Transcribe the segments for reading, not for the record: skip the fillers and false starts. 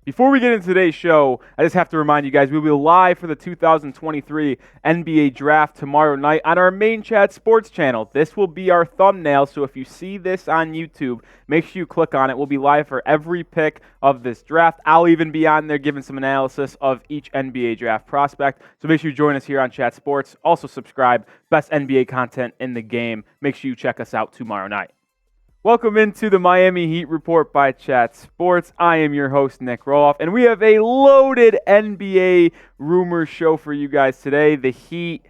Before we get into today's show, I just have to remind you guys, we'll be live for the 2023 NBA Draft tomorrow night on our main Chat Sports channel. This will be our thumbnail, so if you see this on YouTube, make sure you click on it. We'll be live for every pick of this draft. I'll even be on there giving some analysis of each NBA Draft prospect, so make sure you join us here on Chat Sports. Also subscribe, best NBA content in the game. Make sure you check us out tomorrow night. Welcome into the Miami Heat Report by Chat Sports. I am your host, Nick Roloff, and we have a loaded NBA rumor show for you guys today. The Heat,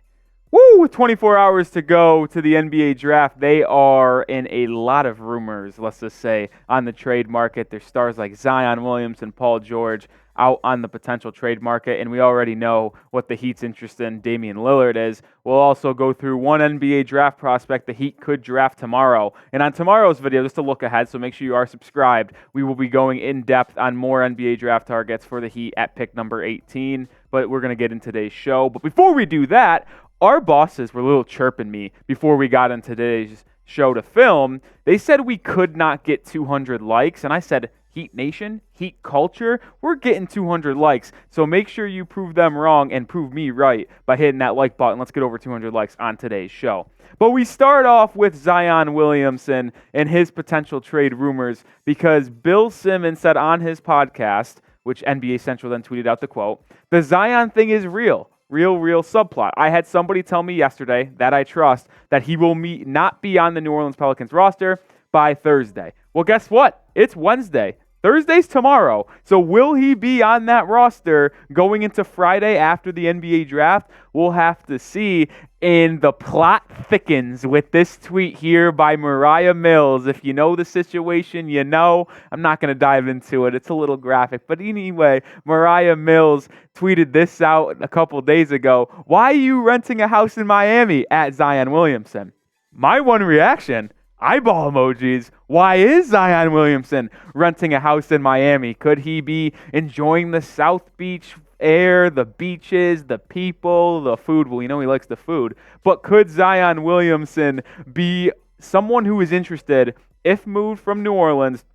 with 24 hours to go to the NBA Draft, they are in a lot of rumors, let's just say, on the trade market. There's stars like Zion Williamson, Paul George out on the potential trade market, and we already know what the Heat's interest in Damian Lillard is. We'll also go through one NBA draft prospect the Heat could draft tomorrow. And on tomorrow's video, just to look ahead, so make sure you are subscribed, we will be going in depth on more NBA draft targets for the Heat at pick number 18, but we're going to get in today's show. But before we do that, our bosses were a little chirping me before we got in today's show to film. They said we could not get 200 likes, and I said, Heat Nation, Heat Culture, we're getting 200 likes. So make sure you prove them wrong and prove me right by hitting that like button. Let's get over 200 likes on today's show. But we start off with Zion Williamson and his potential trade rumors because Bill Simmons said on his podcast, which NBA Central then tweeted out the quote, the Zion thing is real. Real subplot. I had somebody tell me yesterday that I trust that he will not be on the New Orleans Pelicans roster by Thursday. Well, guess what? It's Wednesday. Thursday's tomorrow. So will he be on that roster going into Friday after the NBA draft? We'll have to see. And the plot thickens with this tweet here by Moriah Mills. If you know the situation, you know. I'm not going to dive into it. It's a little graphic. But anyway, Moriah Mills tweeted this out a couple days ago. Why are you renting a house in Miami at Zion Williamson? My one reaction, eyeball emojis. Why is Zion Williamson renting a house in Miami? Could he be enjoying the South Beach air, the beaches, the people, the food? Well, you know he likes the food. But could Zion Williamson be someone who is interested, if moved from New Orleans,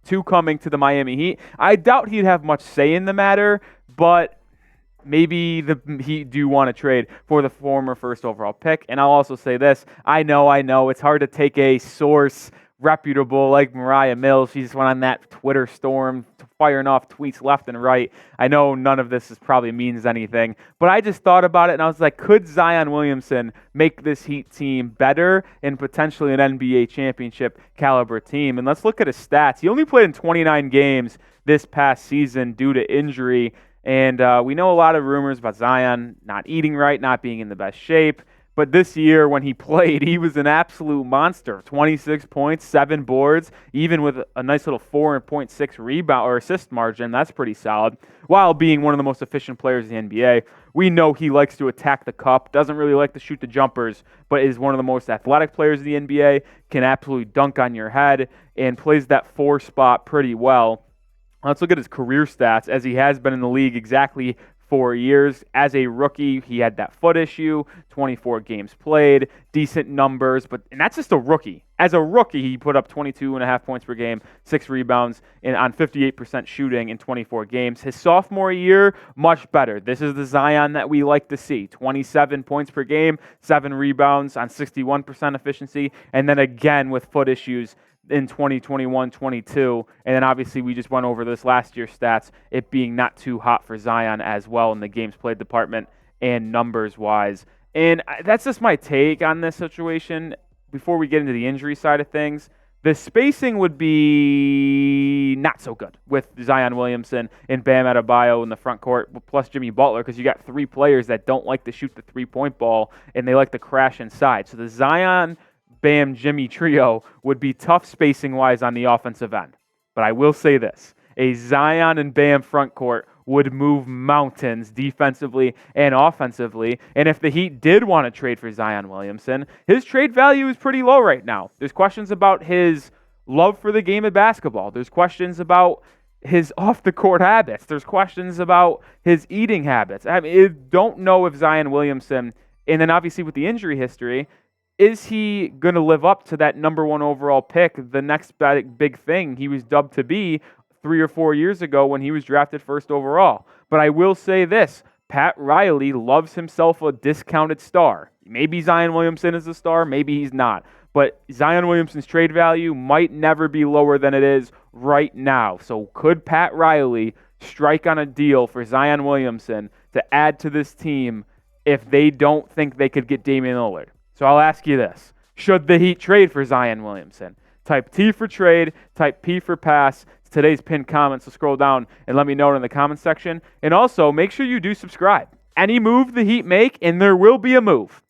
to coming to the Miami Heat? I doubt he'd have much say in the matter, but maybe the Heat do want to trade for the former first overall pick. And I'll also say this. I know it's hard to take a source reputable like Moriah Mills. She just went on that Twitter storm, firing off tweets left and right. I know none of this probably means anything, but I just thought about it and I was like, could Zion Williamson make this Heat team better and potentially an NBA championship caliber team? And let's look at his stats. He only played in 29 games this past season due to injury. And we know a lot of rumors about Zion not eating right, not being in the best shape. But this year, when he played, he was an absolute monster. 26 points, 7 boards, even with a nice little 4.6 rebound or assist margin. That's pretty solid. While being one of the most efficient players in the NBA, we know he likes to attack the cup, doesn't really like to shoot the jumpers, but is one of the most athletic players in the NBA, can absolutely dunk on your head, and plays that 4 spot pretty well. Let's look at his career stats, as he has been in the league exactly 4 years. As a rookie, he had that foot issue, 24 games played, decent numbers, and that's just a rookie. As a rookie, he put up 22.5 points per game, 6 rebounds, and on 58% shooting in 24 games. His sophomore year, much better. This is the Zion that we like to see. 27 points per game, 7 rebounds on 61% efficiency, and then again with foot issues in 2021-22, and then obviously we just went over this last year's stats, it being not too hot for Zion as well in the games played department and numbers-wise. And that's just my take on this situation. Before we get into the injury side of things, the spacing would be not so good with Zion Williamson and Bam Adebayo in the front court, plus Jimmy Butler, because you got 3 players that don't like to shoot the three-point ball, and they like to crash inside. So the Zion Bam Jimmy trio would be tough spacing-wise on the offensive end. But I will say this. A Zion and Bam front court would move mountains defensively and offensively. And if the Heat did want to trade for Zion Williamson, his trade value is pretty low right now. There's questions about his love for the game of basketball. There's questions about his off-the-court habits. There's questions about his eating habits. I don't know if Zion Williamson, and then obviously with the injury history, is he going to live up to that number 1 overall pick, the next big thing he was dubbed to be 3 or 4 years ago when he was drafted first overall. But I will say this, Pat Riley loves himself a discounted star. Maybe Zion Williamson is a star, maybe he's not. But Zion Williamson's trade value might never be lower than it is right now. So could Pat Riley strike on a deal for Zion Williamson to add to this team if they don't think they could get Damian Lillard? So I'll ask you this. Should the Heat trade for Zion Williamson? Type T for trade, type P for pass. It's today's pinned comment, so scroll down and let me know in the comment section. And also, make sure you do subscribe. Any move the Heat make, and there will be a move,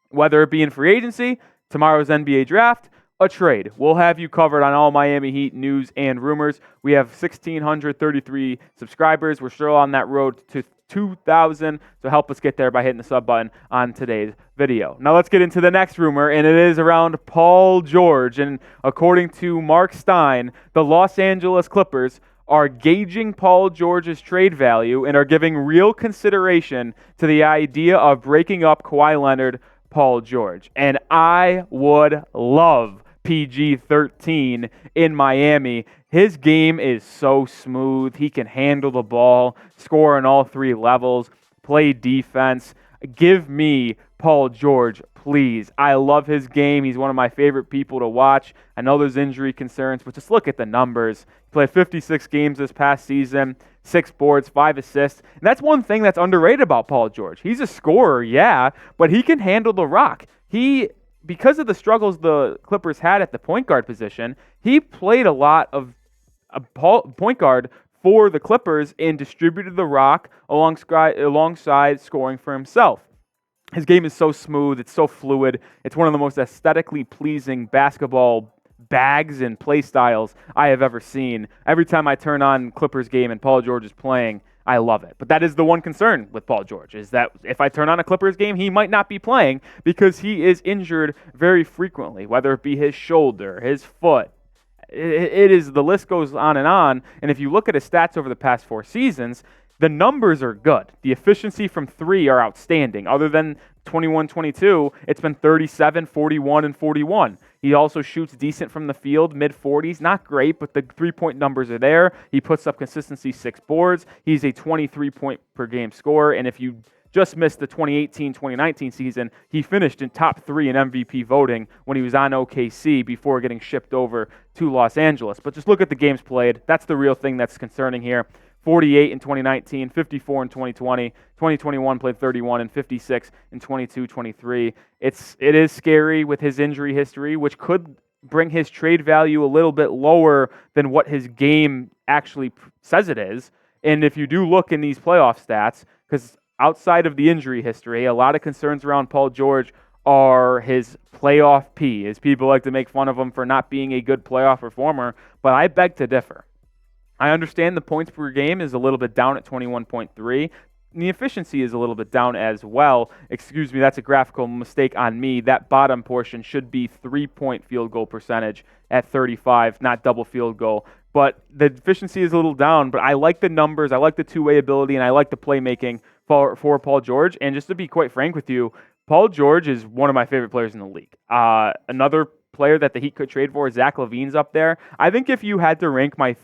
whether it be in free agency, tomorrow's NBA draft, a trade. We'll have you covered on all Miami Heat news and rumors. We have 1,633 subscribers. We're still on that road to 2,000, so help us get there by hitting the sub button on today's video. Now let's get into the next rumor, and it is around Paul George. And according to Mark Stein, the Los Angeles Clippers are gauging Paul George's trade value and are giving real consideration to the idea of breaking up Kawhi Leonard, Paul George. And I would love PG-13 in Miami. His game is so smooth. He can handle the ball, score on all 3 levels, play defense. Give me Paul George, please. I love his game. He's one of my favorite people to watch. I know there's injury concerns, but just look at the numbers. He played 56 games this past season, 6 boards, 5 assists. And that's one thing that's underrated about Paul George. He's a scorer, yeah, but he can handle the rock. Because of the struggles the Clippers had at the point guard position, he played a lot of a point guard for the Clippers and distributed the rock alongside scoring for himself. His game is so smooth. It's so fluid. It's one of the most aesthetically pleasing basketball bags and play styles I have ever seen. Every time I turn on Clippers game and Paul George is playing, I love it. But that is the one concern with Paul George, is that if I turn on a Clippers game, he might not be playing because he is injured very frequently, whether it be his shoulder, his foot. The list goes on. And if you look at his stats over the past 4 seasons, the numbers are good. The efficiency from 3 are outstanding. Other than 21-22, it's been 37, 41, and 41. He also shoots decent from the field, mid-40s. Not great, but the 3-point numbers are there. He puts up consistency, 6 boards. He's a 23-point-per-game scorer. And if you just missed the 2018-2019 season, he finished in top 3 in MVP voting when he was on OKC before getting shipped over to Los Angeles. But just look at the games played. That's the real thing that's concerning here. 48 in 2019, 54 in 2020, 2021 played 31 and 56 in 22-23. It is scary with his injury history, which could bring his trade value a little bit lower than what his game actually says it is. And if you do look in these playoff stats, because outside of the injury history, a lot of concerns around Paul George are his playoff P, as people like to make fun of him for not being a good playoff performer, but I beg to differ. I understand the points per game is a little bit down at 21.3. The efficiency is a little bit down as well. Excuse me, that's a graphical mistake on me. That bottom portion should be 3-point field goal percentage at 35, not double field goal. But the efficiency is a little down, but I like the numbers, I like the two-way ability, and I like the playmaking for Paul George. And just to be quite frank with you, Paul George is one of my favorite players in the league. Another player that the Heat could trade for, Zach LaVine's up there. I think if you had to rank my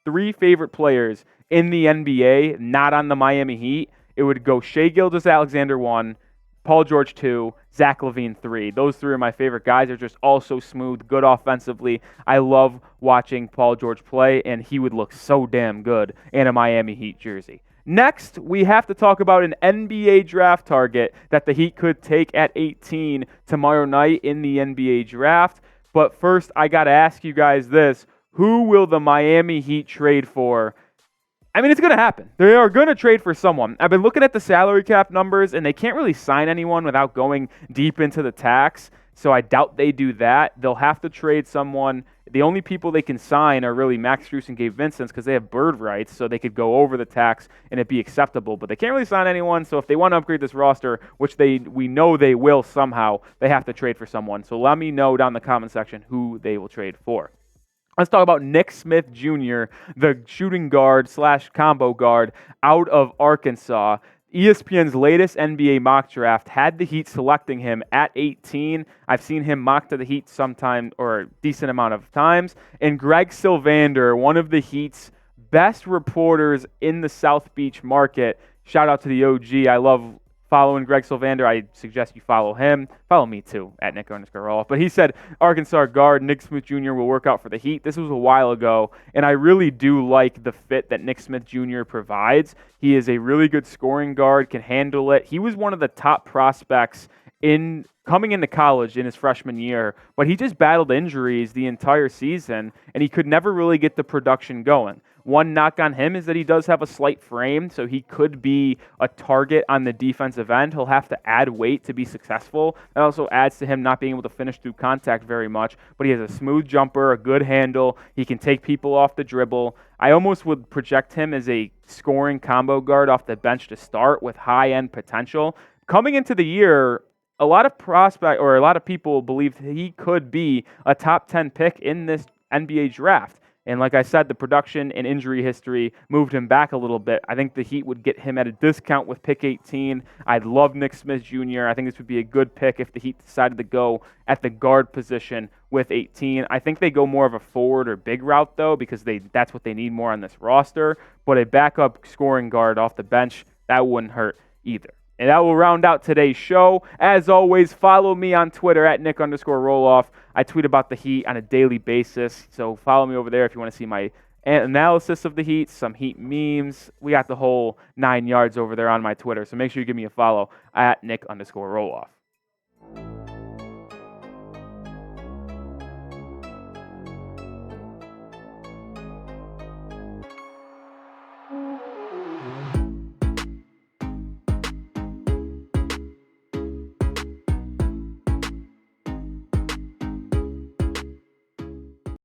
3 favorite players in the NBA, not on the Miami Heat, it would go Shai Gilgeous-Alexander 1, Paul George 2, Zach LaVine 3. Those 3 are my favorite guys. They're just all so smooth, good offensively. I love watching Paul George play, and he would look so damn good in a Miami Heat jersey. Next, we have to talk about an NBA draft target that the Heat could take at 18 tomorrow night in the NBA draft. But first, I got to ask you guys this. Who will the Miami Heat trade for? I mean, it's going to happen. They are going to trade for someone. I've been looking at the salary cap numbers, and they can't really sign anyone without going deep into the tax, so I doubt they do that. They'll have to trade someone. The only people they can sign are really Max Strus and Gabe Vincent because they have bird rights, so they could go over the tax and it be acceptable. But they can't really sign anyone, so if they want to upgrade this roster, which we know they will somehow, they have to trade for someone. So let me know down in the comment section who they will trade for. Let's talk about Nick Smith Jr., the shooting guard / combo guard out of Arkansas. ESPN's latest NBA mock draft had the Heat selecting him at 18. I've seen him mocked to the Heat sometime or a decent amount of times. And Greg Sylvander, one of the Heat's best reporters in the South Beach market. Shout out to the OG. I love following Greg Sylvander. I suggest you follow him. Follow me too, at Nick_Roloff. But he said Arkansas guard Nick Smith Jr. will work out for the Heat. This was a while ago, and I really do like the fit that Nick Smith Jr. provides. He is a really good scoring guard, can handle it. He was one of the top prospects in coming into college in his freshman year, but he just battled injuries the entire season, and he could never really get the production going. One knock on him is that he does have a slight frame, so he could be a target on the defensive end. He'll have to add weight to be successful. That also adds to him not being able to finish through contact very much, but he has a smooth jumper, a good handle. He can take people off the dribble. I almost would project him as a scoring combo guard off the bench to start with high-end potential. Coming into the year, a lot of people believe he could be a top 10 pick in this NBA draft. And like I said, the production and injury history moved him back a little bit. I think the Heat would get him at a discount with pick 18. I'd love Nick Smith Jr. I think this would be a good pick if the Heat decided to go at the guard position with 18. I think they go more of a forward or big route, though, because that's what they need more on this roster. But a backup scoring guard off the bench, that wouldn't hurt either. And that will round out today's show. As always, follow me on Twitter at Nick_Roloff. I tweet about the Heat on a daily basis, so follow me over there if you want to see my analysis of the Heat, some Heat memes. We got the whole 9 yards over there on my Twitter, so make sure you give me a follow at Nick_Roloff.